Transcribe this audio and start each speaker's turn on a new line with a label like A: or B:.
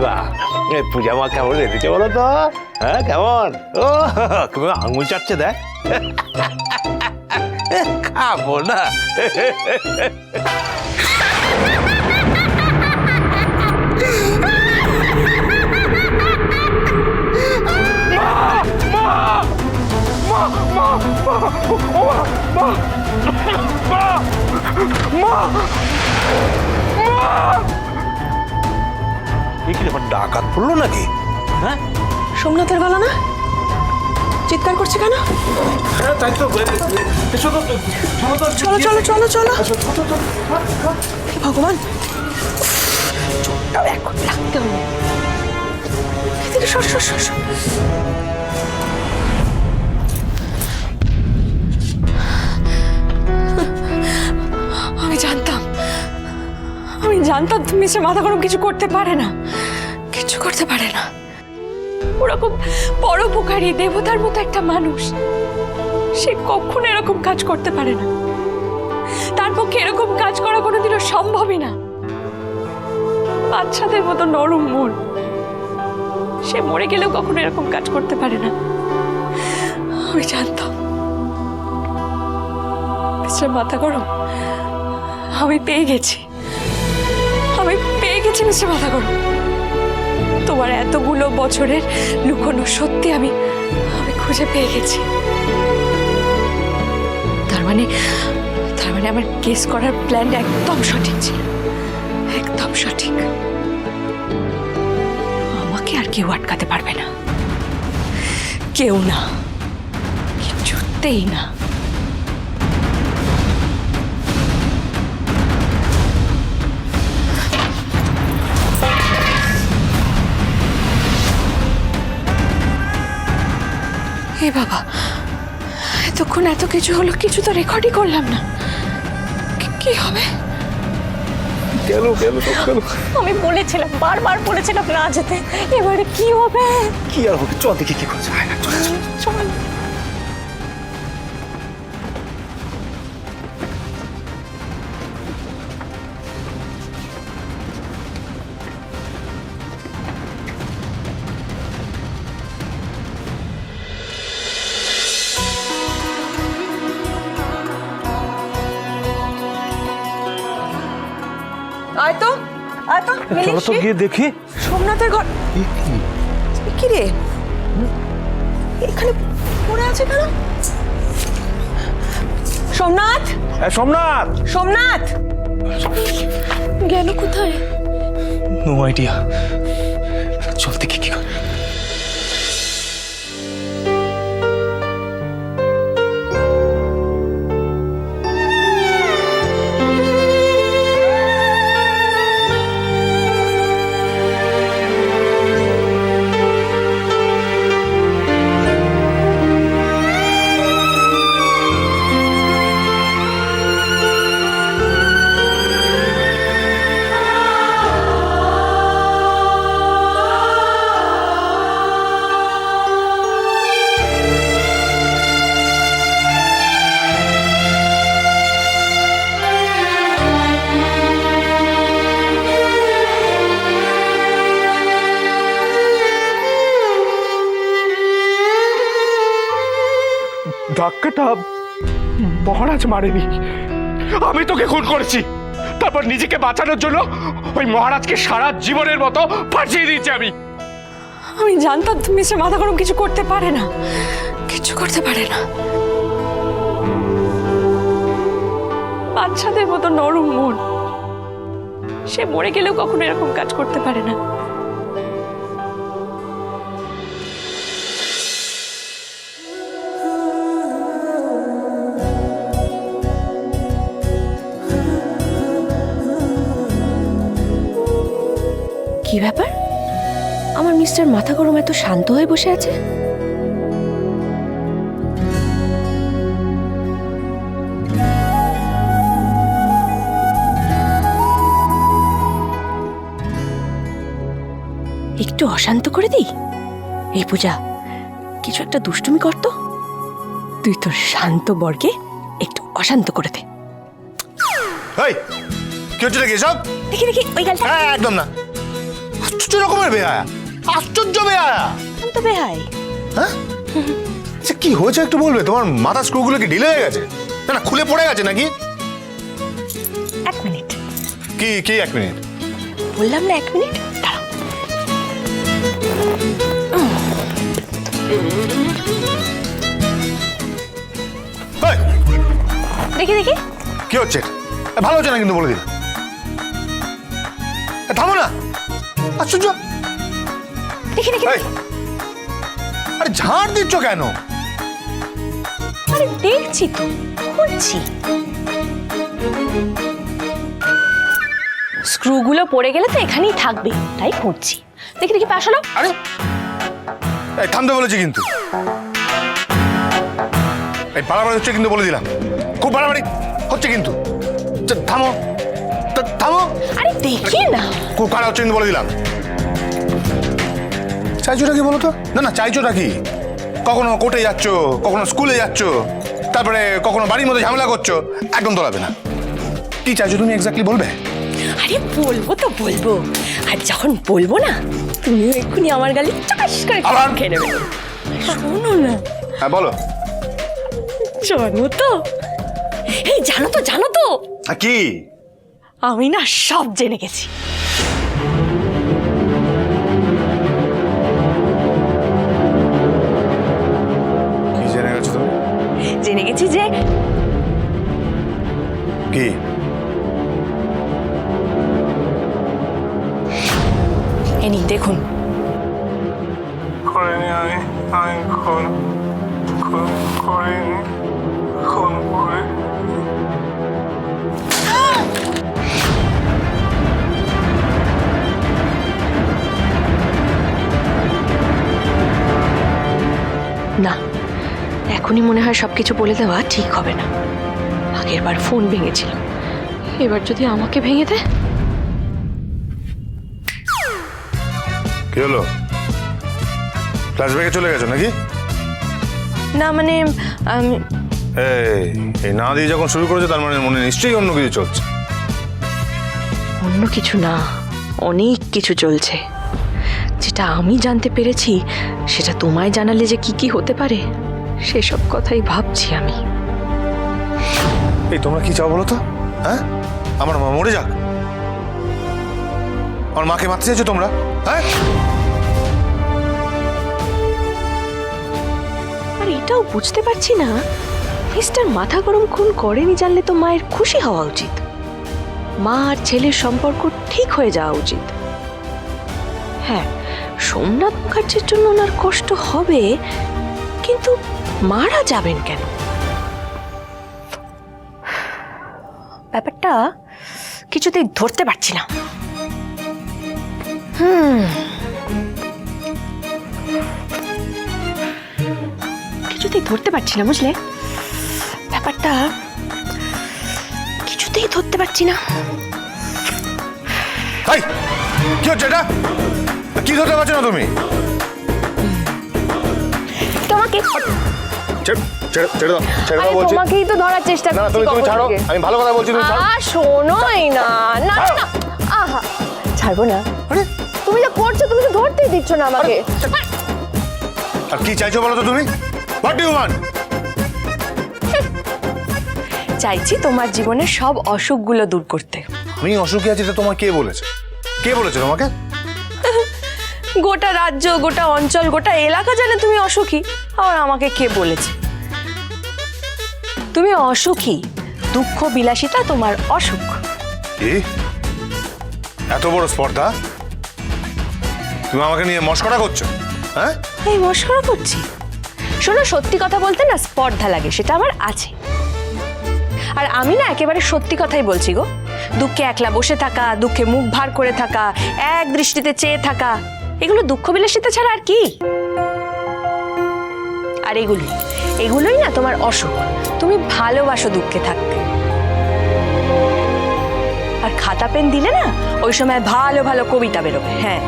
A: বাহ, এই পূজা মা কেমন রেঁধেছে বলো তো? হ্যাঁ কেমন? ও কেমন আঙুল চাটছে দেখ। খাবো না। ডাকাত পড়লো নাকি? হ্যাঁ,
B: সোমনাথের গলা না? চিৎকার করছে কেন?
A: তাই তো।
B: চলো চলো চলো চলো। হে ভগবান, চোখটাও এখন লাগতে হলো। এদিকে সর সর সর সর। আমি জানতাম তুমি সে মাথা গরম কিছু করতে পারে না, কিছু করতে পারে না। ওরকম পরোপকারী দেবতার মতো একটা মানুষ, সে কখনো এরকম কাজ করতে পারে না। তার পক্ষে এরকম কাজ করা কোনোদিনও সম্ভবই না। বাচ্চাদের মতো নরম মন, সে মরে গেলেও কখনো এরকম কাজ করতে পারে না। আমি জানতাম। মিস্টার মাথা গরম, আমি পেয়ে গেছি, আমি পেয়ে গেছি মিস্টার মাথা গরম। তোমার এতগুলো বছরের লুকোনো সত্যি আমি খুঁজে পেয়ে গেছি। তার মানে আমার কেস করার প্ল্যান একদম সঠিক ছিল, একদম সঠিক। আমাকে আর কেউ আটকাতে পারবে না, কেউ না, কিছুতেই না। এ বাবা, এতক্ষণ এত কিছু হলো, কিছু তো রেকর্ডই করলাম না। কি হবে?
A: গেল গেল সব গেল।
B: আমি বলেছিলাম, বারবার বলেছিলাম না যেতে। এবারে কি হবে?
A: কি আর হবে, চল দেখি কি করছে।
B: চল। আয় তো
A: চলো তো গিয়ে দেখি
B: সোমনাথের ঘর। কি রে, এখানে পড়ে আছে কেন? সোমনাথ,
A: সোমনাথ,
B: সোমনাথ গেল কোথায়?
A: No idea. চল দেখি কি করে। ধাক্কাটা মহারাজ মারেনি, আমি তোকে খুন করেছি। তারপর নিজেকে বাঁচানোর জন্য ওই মহারাজকে সারা জীবনের মতো ফাঁসিয়ে দিয়েছি আমি।
B: আমি জানতাম তুমি সে মাথা গরম কিছু করতে পারে না, কিছু করতে পারে না। বাচ্চাদের মতো নরম মন, সে মরে গেলেও কখনো এরকম কাজ করতে পারে না। কি ব্যাপার, আমার মিস্টার মাথা গরম এত শান্ত হয়ে বসে আছে? একটু অশান্ত করে দিই? এই পূজা, কিছু একটা দুষ্টুমি করতো, তুই তোর শান্ত বরকে একটু অশান্ত করে দে।
C: এই কি হচ্ছে নাকি সব?
B: দেখি দেখি ওই গালটা।
C: একদম না, আশ্চর্য রকমের বেহায়া, আশ্চর্য বেহায়া।
B: আমি তো বেহাই।
C: হ্যাঁ আচ্ছা, কি হয়েছে একটু বলবে? তোমার মাথা স্ক্রুগুলো কি ঢিলে হয়ে গেছে, না না খুলে পড়ে গেছে নাকি?
B: 1 মিনিট।
C: কি কি 1 মিনিট?
B: বললাম না 1 মিনিট, দাঁড়াও।
C: এই,
B: দেখি দেখি।
C: কি হচ্ছে এটা? ভালো হচ্ছে না কিন্তু, বলে দিলাম। থামো না, আশ্চর্য।
B: দেখি দেখি।
C: এই, আরে ঝাড় দিচ্ছ কেন?
B: আরে দেখছি তো, খুঁজছি। স্ক্রুগুলো পড়ে গেলে তো এখানেই থাকবে, তাই খুঁজছি। দেখি দেখি, পাশ হলো।
C: আরে এই থামতে বলেছি কিন্তু, এই বাড়াবাড়ি হচ্ছে কিন্তু, বলে দিলাম। খুব বাড়াবাড়ি হচ্ছে কিন্তু, থামো থামো।
B: আরে দেখি না।
C: খুব খারাপ হচ্ছে কিন্তু, বলে দিলাম। চাইছোটা কি বলো তো? না না, চাইছোটা কি? কখনো কোর্টে যাচ্ছ, কখনো স্কুলে যাচ্ছ, তারপরে কখনো বাড়ির মধ্যে ঝামেলা করছো, একদম তোলাবে না। কি চাইছো তুমি এক্স্যাক্টলি বলবে?
B: আরে বলবো তো বলবো, আর যখন বলবো না তুমিও এক্ষুনি আমার গালে চাষ করে
C: আবার?
B: খেয়ে নেবে। শোনো না।
C: হ্যাঁ বলো।
B: জানো তো, এই জানো তো জানো তো,
C: কি?
B: আমি না সব জেনে গেছি।
C: কি জেনে গেছো তুমি?
B: জেনে গেছি যে
C: কি?
B: এনি দেখুন।
D: করিনি আমি খুন করিনি, খুন করে
B: না, এখনই মনে হয় সবকিছু বলে দেওয়া ঠিক হবে না। আগের বার ফোন ভেঙেছিল, এবার যদি আমাকে ভেঙে দেয়।
C: কি হলো? ফ্ল্যাশব্যাকে চলে গেছো নাকি?
B: না মানে আমি
C: এই না দিয়ে যখন শুরু করেছো, তার মানে মনে নিশ্চয়ই অন্য কিছু চলছে।
B: অন্য কিছু না, অনেক কিছু চলছে। যেটা আমি জানতে পেরেছি সেটা তোমায় জানালে যে কি কি হতে পারে, সেসব কথাই ভাবছি আমি।
C: এই তোমরা কি চাও বলো তো? হ্যাঁ, আমার মা মরে যাক? আমার মাকে মারতে চাইছো তোমরা? হ্যাঁ,
B: আর এটাও বুঝতে পারছি না, মিস্টার মাথা গরম খুন করেনি জানলে তো মায়ের খুশি হওয়া উচিত। মা আর ছেলের সম্পর্ক ঠিক হয়ে যাওয়া উচিত। হ্যাঁ, সোমনাথ মুখার্জির জন্য ওনার কষ্ট হবে, কিন্তু মারা যাবেন কেন? ব্যাপারটা কিছুতেই ধরতে পারছি না। কিছুতেই ধরতে পারছি না, বুঝলে? ব্যাপারটা কিছুতেই ধরতে পারছি না।
C: এই কি হচ্ছে এটা? কি ধরতে পারছো না তুমি?
B: তোমাকে
C: ছেড়ে দাও বলছি।
B: তোমাকেই তো ধরার চেষ্টা
C: না
B: করছি।
C: তুমি ছাড়ো, আমি ভালো কথা বলছি, তুমি ছাড়ো।
B: শোনোই না। না না, আহা, ছাড়বো না।
C: আরে
B: তুমি যা করছো, তুমি তো ধরতেই দিচ্ছ না আমাকে।
C: আর কি চাইছো বলো তো তুমি? What do you want?
B: চাইছি তোমার জীবনের সব অসুখগুলো দূর করতে।
C: আমি অসুখী আছি এটা তোমার কে বলেছে? কে বলেছে তোমাকে?
B: গোটা রাজ্য, গোটা অঞ্চল, গোটা এলাকা জানে তুমি অসুখী। আর আমাকে কে বলেছে? তুমি অসুখী, দুঃখ বিলাসিতা তোমার অসুখ।
C: কি এত বড় স্পর্ধা? তুমি আমাকে নিয়ে মস্করা করছো? হ্যাঁ,
B: এই মস্করা করছি? শোনো, সত্যি কথা বলতে না স্পর্ধা লাগে, সেটা আমার আছে। আর আমি না একেবারে সত্যি কথাই বলছি গো। দুঃখে একলা বসে থাকা, দুঃখে মুখ ভার করে থাকা, এক দৃষ্টিতে চেয়ে থাকা, এগুলো দুঃখ বিলাসিতা ছাড়া আর কি? আর এগুলোই না তোমার অসুখ। তুমি ভালোবাসো দুঃখে থাকতে। আর খাতা পেন দিলে না ওই সময় ভালো ভালো কবিতা বেরোবে। হ্যাঁ,